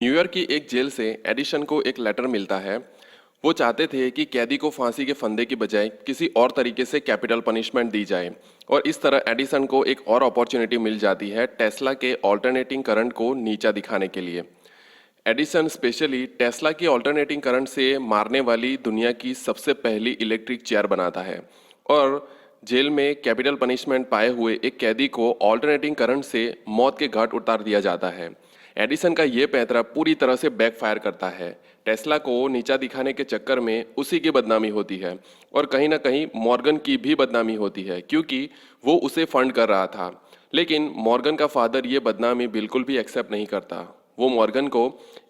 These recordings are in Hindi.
न्यूयॉर्क की एक जेल से एडिसन को एक लेटर मिलता है। वो चाहते थे कि कैदी को फांसी के फंदे की बजाय किसी और तरीके से कैपिटल पनिशमेंट दी जाए और इस तरह एडिसन को एक और अपॉर्चुनिटी मिल जाती है टेस्ला के ऑल्टरनेटिंग करंट को नीचा दिखाने के लिए। एडिसन स्पेशली टेस्ला की ऑल्टरनेटिंग करंट से मारने वाली दुनिया की सबसे पहली इलेक्ट्रिक चेयर बनाता है और जेल में कैपिटल पनिशमेंट पाए हुए एक कैदी को ऑल्टरनेटिंग करंट से मौत के घाट उतार दिया जाता है। एडिसन का ये पैंतरा पूरी तरह से बैकफायर करता है। टेस्ला को नीचा दिखाने के चक्कर में उसी की बदनामी होती है और कहीं ना कहीं मॉर्गन की भी बदनामी होती है क्योंकि वो उसे फंड कर रहा था। लेकिन मॉर्गन का फादर ये बदनामी बिल्कुल भी एक्सेप्ट नहीं करता। वो मॉर्गन को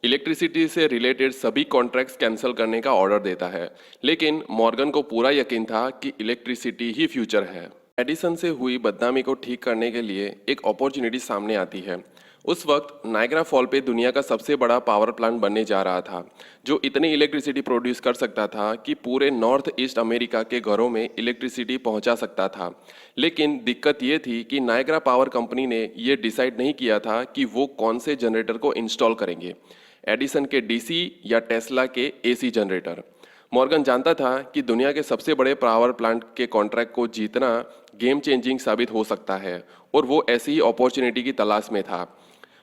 इलेक्ट्रिसिटी से रिलेटेड सभी कॉन्ट्रैक्ट्स कैंसिल करने का ऑर्डर देता है, लेकिन मॉर्गन को पूरा यकीन था कि इलेक्ट्रिसिटी ही फ्यूचर है। एडिसन से हुई बदनामी को ठीक करने के लिए एक अपॉर्चुनिटी सामने आती है। उस वक्त नायग्रा फॉल पे दुनिया का सबसे बड़ा पावर प्लांट बनने जा रहा था, जो इतनी इलेक्ट्रिसिटी प्रोड्यूस कर सकता था कि पूरे नॉर्थ ईस्ट अमेरिका के घरों में इलेक्ट्रिसिटी पहुंचा सकता था। लेकिन दिक्कत ये थी कि नायग्रा पावर कंपनी ने ये डिसाइड नहीं किया था कि वो कौन से जनरेटर को इंस्टॉल करेंगे, एडिसन के डीसी या टेस्ला के एसी जनरेटर। मॉर्गन जानता था कि दुनिया के सबसे बड़े पावर प्लांट के कॉन्ट्रैक्ट को जीतना गेम चेंजिंग साबित हो सकता है और वो ऐसी ही अपॉर्चुनिटी की तलाश में था।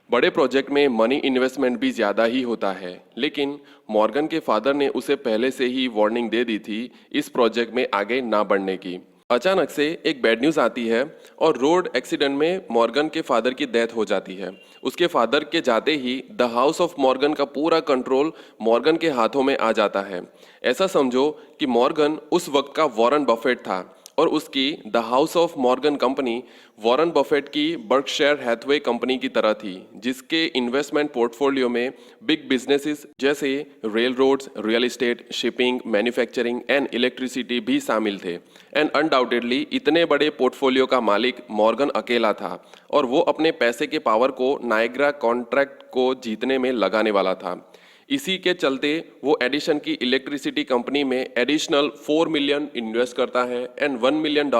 बड़े प्रोजेक्ट में मनी इन्वेस्टमेंट भी ज़्यादा ही होता है, लेकिन मॉर्गन के फादर ने उसे पहले से ही वार्निंग दे दी थी इस प्रोजेक्ट में आगे ना बढ़ने की। अचानक से एक बैड न्यूज़ आती है और रोड एक्सीडेंट में मॉर्गन के फादर की डेथ हो जाती है। उसके फादर के जाते ही द हाउस ऑफ मॉर्गन का पूरा कंट्रोल मॉर्गन के हाथों में आ जाता है। ऐसा समझो कि मॉर्गन उस वक्त का वॉरेन बफेट था और उसकी the house of Morgan company Warren Buffett की बर्कशायर हैथवे कंपनी की तरह थी, जिसके इन्वेस्टमेंट पोर्टफोलियो में बिग बिजनेसेस जैसे rail roads, real estate, shipping, manufacturing and electricity भी शामिल थे। एंड अनडाउटेडली इतने बड़े पोर्टफोलियो का मालिक मॉर्गन अकेला था और वो अपने पैसे के पावर को नायग्रा कॉन्ट्रैक्ट को जीतने में लगाने वाला था। इसी के चलते वो एडिशन की इलेक्ट्रिसिटी कंपनी में एडिशनल 4 मिलियन इन्वेस्ट करता है एंड $1 मिलियन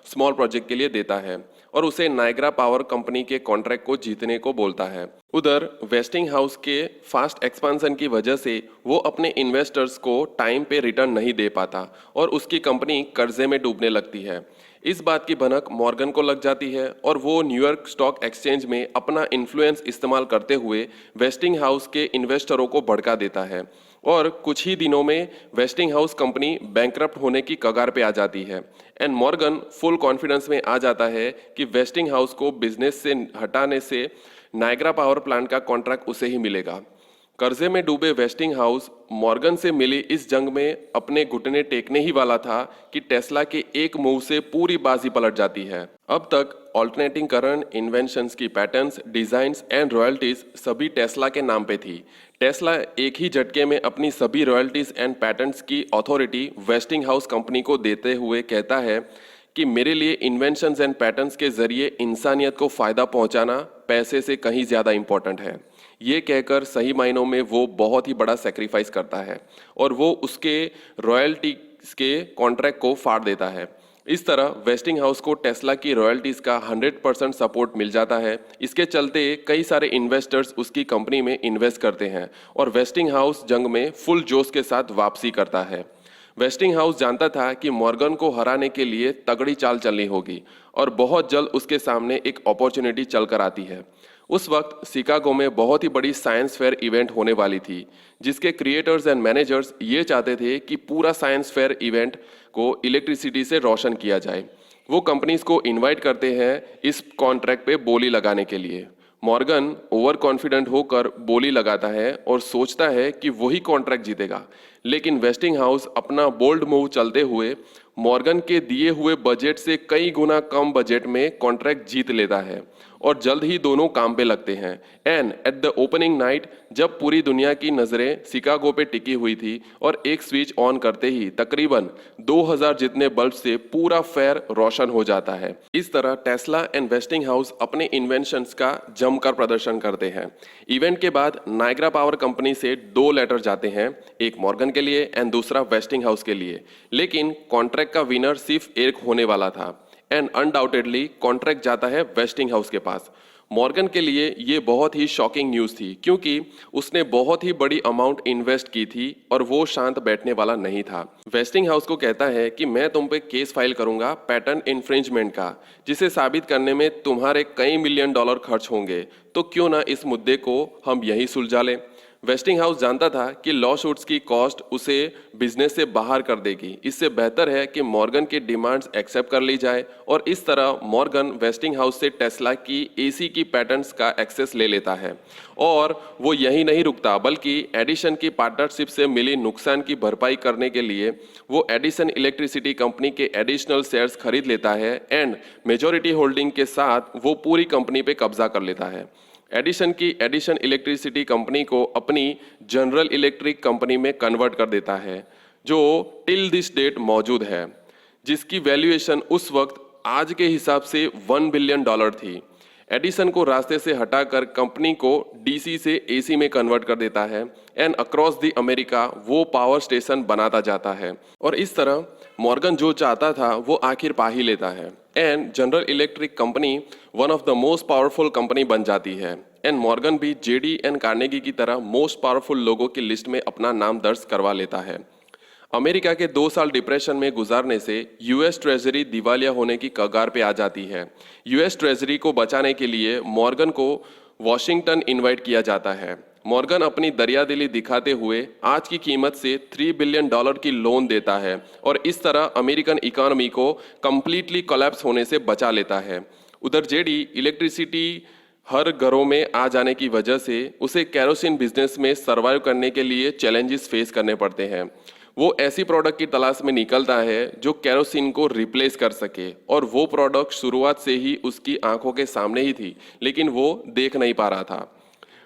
स्मॉल प्रोजेक्ट के लिए देता है और उसे नायग्रा पावर कंपनी के कॉन्ट्रैक्ट को जीतने को बोलता है। उधर वेस्टिंग हाउस के फास्ट एक्सपांसन की वजह से वो अपने इन्वेस्टर्स को टाइम पे रिटर्न नहीं दे पाता और उसकी कंपनी कर्जे में डूबने लगती है। इस बात की भनक मॉर्गन को लग जाती है और वो न्यूयॉर्क स्टॉक एक्सचेंज में अपना इन्फ्लुएंस इस्तेमाल करते हुए वेस्टिंग हाउस के इन्वेस्टरों को भड़का देता है और कुछ ही दिनों में वेस्टिंग हाउस कंपनी बैंकरप्ट होने की कगार पे आ जाती है। एंड मॉर्गन फुल कॉन्फिडेंस में आ जाता है कि वेस्टिंग हाउस को बिजनेस से हटाने से नायग्रा पावर प्लांट का कॉन्ट्रैक्ट उसे ही मिलेगा। कर्जे में डूबे वेस्टिंग हाउस मॉर्गन से मिली इस जंग में अपने घुटने टेकने ही वाला था कि टेस्ला के एक मूव से पूरी बाजी पलट जाती है। अब तक ऑल्टरनेटिंग करंट इन्वेंशंस की पैटर्न्स, डिजाइन्स एंड रॉयल्टीज सभी टेस्ला के नाम पे थी। टेस्ला एक ही झटके में अपनी सभी रॉयल्टीज एंड पैटर्न्स की अथॉरिटी वेस्टिंग हाउस कंपनी को देते हुए कहता है कि मेरे लिए इन्वेंशंस एंड पैटर्न्स के जरिए इंसानियत को फायदा पहुंचाना पैसे से कहीं ज्यादा इंपॉर्टेंट है। ये कहकर सही मायनों में वो बहुत ही बड़ा सेक्रीफाइस करता है और वो उसके रॉयल्टीज के कॉन्ट्रैक्ट को फाड़ देता है। इस तरह वेस्टिंग हाउस को टेस्ला की रॉयल्टीज का 100% सपोर्ट मिल जाता है। इसके चलते कई सारे इन्वेस्टर्स उसकी कंपनी में इन्वेस्ट करते हैं और वेस्टिंग हाउस जंग में फुल जोश के साथ वापसी करता है। वेस्टिंग हाउस जानता था कि मॉर्गन को हराने के लिए तगड़ी चाल चलनी होगी और बहुत जल्द उसके सामने एक अपॉर्चुनिटी चलकर आती है। उस वक्त शिकागो में बहुत ही बड़ी साइंस फेयर इवेंट होने वाली थी, जिसके क्रिएटर्स एंड मैनेजर्स ये चाहते थे कि पूरा साइंस फेयर इवेंट को इलेक्ट्रिसिटी से रोशन किया जाए। वो कंपनीज को इनवाइट करते हैं इस कॉन्ट्रैक्ट पे बोली लगाने के लिए। मॉर्गन ओवर कॉन्फिडेंट होकर बोली लगाता है और सोचता है कि वही कॉन्ट्रैक्ट जीतेगा, लेकिन वेस्टिंग हाउस अपना बोल्ड मूव चलते हुए मॉर्गन के दिए हुए बजट से कई गुना कम बजट में कॉन्ट्रैक्ट जीत लेता है और जल्द ही दोनों काम पे लगते हैं। And at the opening night, जब पूरी दुनिया की नज़रें शिकागो पे टिकी हुई थी और एक स्विच ऑन करते ही तकरीबन 2000 जितने बल्ब से पूरा फेयर रोशन हो जाता है। इस तरह टेस्ला एंड वेस्टिंग हाउस अपने इन्वेंशंस का जमकर प्रदर्शन करते हैं। इवेंट के बाद नायग्रा पावर कंपनी से 2 लेटर जाते हैं, एक मॉर्गन के लिए एंड दूसरा वेस्टिंग हाउस के लिए, लेकिन कॉन्ट्रैक्ट का विनर सिर्फ एक होने वाला था एंड अनडाउटेडली कॉन्ट्रैक्ट जाता है वेस्टिंग हाउस के पास। मॉर्गन के लिए ये बहुत ही शॉकिंग न्यूज़ थी क्योंकि उसने बहुत ही बड़ी अमाउंट इन्वेस्ट की थी और वो शांत बैठने वाला नहीं था। वेस्टिंग हाउस को कहता है कि मैं तुम पे केस फाइल करूंगा पैटेंट इन्फ्रिंजमेंट का, जिसे साबित करने में तुम्हारे कई मिलियन डॉलर खर्च होंगे, तो क्यों ना इस मुद्दे को हम यही सुलझा लें। वेस्टिंग हाउस जानता था कि लॉ सूट्स की कॉस्ट उसे बिजनेस से बाहर कर देगी। इससे बेहतर है कि मॉर्गन की डिमांड्स एक्सेप्ट कर ली जाए और इस तरह मॉर्गन वेस्टिंग हाउस से टेस्ला की एसी की पैटेंट्स का एक्सेस ले लेता है। और वो यही नहीं रुकता, बल्कि एडिसन की पार्टनरशिप से मिली नुकसान की भरपाई करने के लिए वो एडिसन इलेक्ट्रिसिटी कंपनी के एडिशनल शेयर्स खरीद लेता है एंड मेजॉरिटी होल्डिंग के साथ वो पूरी कंपनी पे कब्जा कर लेता है। एडिसन इलेक्ट्रिसिटी कंपनी को अपनी जनरल इलेक्ट्रिक कंपनी में कन्वर्ट कर देता है, जो टिल दिस डेट मौजूद है, जिसकी वैल्यूएशन उस वक्त आज के हिसाब से $1 बिलियन थी। एडिसन को रास्ते से हटाकर कंपनी को डीसी से एसी में कन्वर्ट कर देता है एंड अक्रॉस द अमेरिका वो पावर स्टेशन बनाता जाता है। और इस तरह मॉर्गन जो चाहता था वो आखिर पा ही लेता है and general electric company one of the most powerful company बन जाती है एंड मॉर्गन भी जेडी एंड कार्नेगी की तरह मोस्ट पावरफुल लोगों की लिस्ट में अपना नाम दर्ज करवा लेता है। अमेरिका के 2 साल डिप्रेशन में गुजारने से यूएस ट्रेजरी दिवालिया होने की कगार पे आ जाती है। यूएस ट्रेजरी को बचाने के लिए मॉर्गन को वॉशिंगटन इनवाइट किया जाता है। मॉर्गन अपनी दरियादिली दिखाते हुए आज की कीमत से $3 बिलियन की लोन देता है और इस तरह अमेरिकन इकोनॉमी को कंप्लीटली कोलैप्स होने से बचा लेता है। उधर जेडी इलेक्ट्रिसिटी हर घरों में आ जाने की वजह से उसे केरोसिन बिजनेस में सर्वाइव करने के लिए चैलेंजेस फेस करने पड़ते हैं। वो ऐसी प्रोडक्ट की तलाश में निकलता है जो केरोसिन को रिप्लेस कर सके और वो प्रोडक्ट शुरुआत से ही उसकी आंखों के सामने ही थी, लेकिन वो देख नहीं पा रहा था।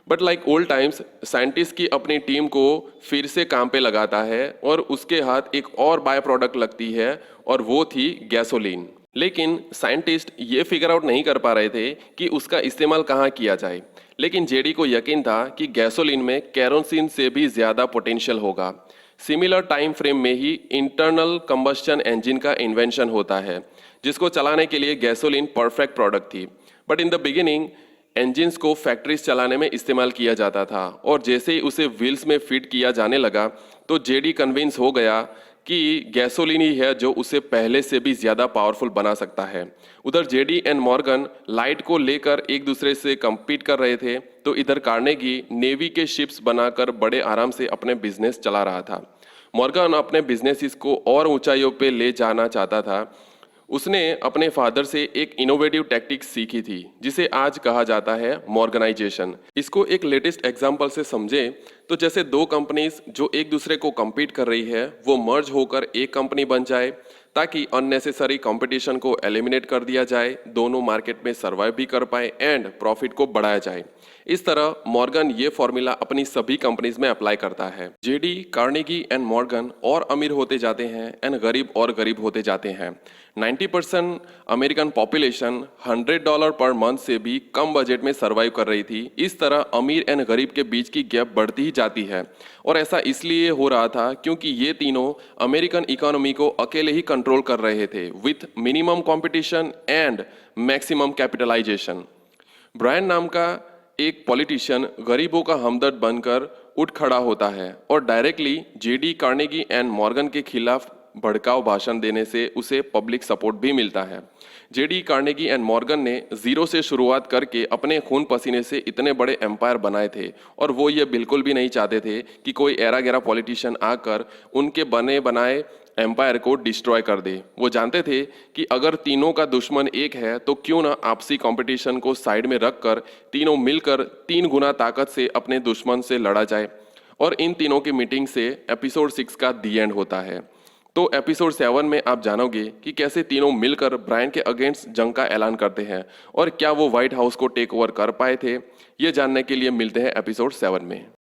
But like old times, scientist की अपनी टीम को फिर से काम पे लगाता है और उसके हाथ एक और बाय प्रोडक्ट लगती है और वो थी गैसोलीन। लेकिन साइंटिस्ट ये फिगर आउट नहीं कर पा रहे थे कि उसका इस्तेमाल कहाँ किया जाए, लेकिन जेडी को यकीन था कि गैसोलीन में केरोसिन से भी ज़्यादा पोटेंशियल होगा। सिमिलर टाइम फ्रेम में ही इंटरनल कंबस्शन इंजन का इन्वेंशन होता है, जिसको चलाने के लिए गैसोलीन परफेक्ट प्रोडक्ट थी। But in the beginning engines को फैक्ट्रीज चलाने में इस्तेमाल किया जाता था और जैसे ही उसे व्हील्स में फिट किया जाने लगा तो जेडी कन्विंस हो गया कि गैसोलीन ही है जो उसे पहले से भी ज़्यादा पावरफुल बना सकता है। उधर जेडी एंड मॉर्गन लाइट को लेकर एक दूसरे से कम्पीट कर रहे थे, तो इधर कार्नेगी नेवी के शिप्स बनाकर बड़े आराम से अपने बिजनेस चला रहा था। मॉर्गन अपने बिजनेस को और ऊंचाइयों पे ले जाना चाहता था। उसने अपने फादर से एक इनोवेटिव टैक्टिक सीखी थी जिसे आज कहा जाता है मॉर्गनाइजेशन। इसको एक लेटेस्ट एग्जांपल से समझे तो जैसे 2 कंपनीज जो एक दूसरे को कम्पीट कर रही है वो मर्ज होकर एक कंपनी बन जाए ताकि अननेसेसरी कंपटीशन को एलिमिनेट कर दिया जाए, दोनों मार्केट में सर्वाइव भी कर पाए एंड प्रॉफिट को बढ़ाया जाए। इस तरह मॉर्गन ये फॉर्मूला अपनी सभी कंपनीज में अप्लाई करता है। जेडी, कार्नेगी एंड मॉर्गन और अमीर होते जाते हैं एंड गरीब और गरीब होते जाते हैं। 90% अमेरिकन पॉपुलेशन $100 पर मंथ से भी कम बजट में सर्वाइव कर रही थी। इस तरह अमीर एंड गरीब के बीच की गैप बढ़ती ही जाती है और ऐसा इसलिए हो रहा था क्योंकि ये तीनों अमेरिकन इकोनॉमी को अकेले ही कंट्रोल कर रहे थे with minimum competition and maximum capitalization. Brian नाम का एक पॉलिटिशियन गरीबों का हमदर्द बनकर उठ खड़ा होता है और directly JD, Carnegie and Morgan के खिलाफ भड़काऊ भाषण देने से उसे पब्लिक सपोर्ट भी मिलता है। जेडी, कार्नेगी एंड मॉर्गन ने जीरो से शुरुआत करके अपने खून पसीने से इतने बड़े एम्पायर बनाए थे और वो ये बिल्कुल भी नहीं चाहते थे कि कोई एरा गैरा पॉलिटिशियन आकर उनके बने बनाए एम्पायर को डिस्ट्रॉय कर दे। वो जानते थे कि अगर तीनों का दुश्मन एक है तो क्यों ना आपसी कंपटीशन को साइड में रखकर तीनों मिलकर 3 गुना ताकत से अपने दुश्मन से लड़ा जाए। और इन तीनों की मीटिंग से एपिसोड 6 का दी एंड होता है। तो एपिसोड 7 में आप जानोगे कि कैसे तीनों मिलकर ब्रायन के अगेंस्ट जंग का ऐलान करते हैं और क्या वो व्हाइट हाउस को टेक ओवर कर पाए थे। ये जानने के लिए मिलते हैं एपिसोड 7 में।